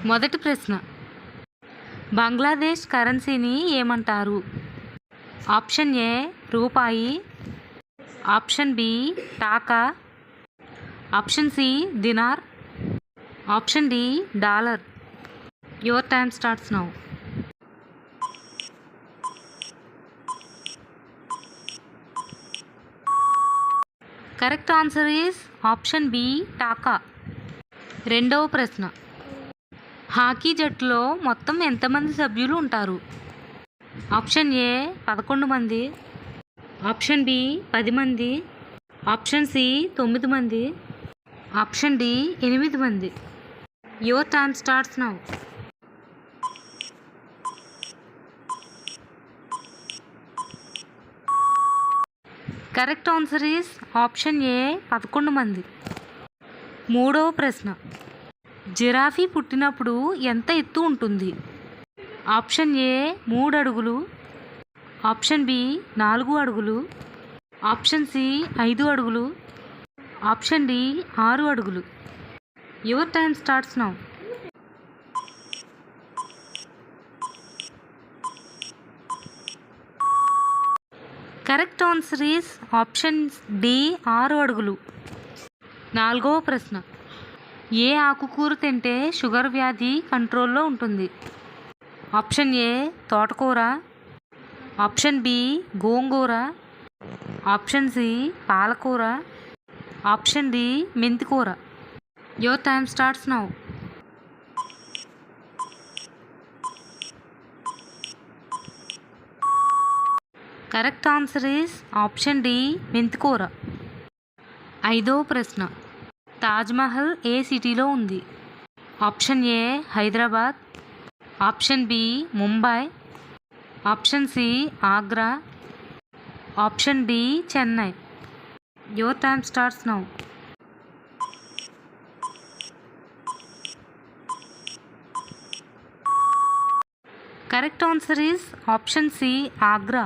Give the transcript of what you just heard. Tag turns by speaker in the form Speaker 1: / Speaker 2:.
Speaker 1: మొదటి ప్రశ్న, బంగ్లాదేశ్ కరెన్సీని ఏమంటారు? ఆప్షన్ ఏ రూపాయి, option B taka, option C దినార్, option D dollar. Your time starts now. Correct answer is option B taka. రెండవ ప్రశ్న, హాకీ జట్టులో మొత్తం ఎంతమంది సభ్యులు ఉంటారు? ఆప్షన్ ఏ 11 మంది, ఆప్షన్ బి 10 మంది, ఆప్షన్ సి 9 మంది, ఆప్షన్ డి 8 మంది. Your time starts now. Correct answer is option A 11 మంది. మూడవ ప్రశ్న, జిరాఫీ పుట్టినప్పుడు ఎంత ఎత్తు ఉంటుంది? ఆప్షన్ ఏ 3 అడుగులు, ఆప్షన్ బి 4 అడుగులు, ఆప్షన్ సి 5 అడుగులు, ఆప్షన్ డి 6 అడుగులు. Your time starts now. Correct answer is option D 6 అడుగులు. నాలుగవ ప్రశ్న, ఏ ఆకుకూర తింటే షుగర్ వ్యాధి కంట్రోల్లో ఉంటుంది? ఆప్షన్ ఏ తోటకూర, ఆప్షన్ బి గోంగూర, ఆప్షన్ సి పాలకూర, ఆప్షన్ డి మెంతికూర. Your time starts now. Correct answer is option D మెంతికూర. ఐదవ ప్రశ్న, తాజ్మహల్ ఏ సిటీలో ఉంది? Option A Hyderabad, option B Mumbai, option C Agra, option D Chennai. Your time starts now. Correct answer is option C Agra.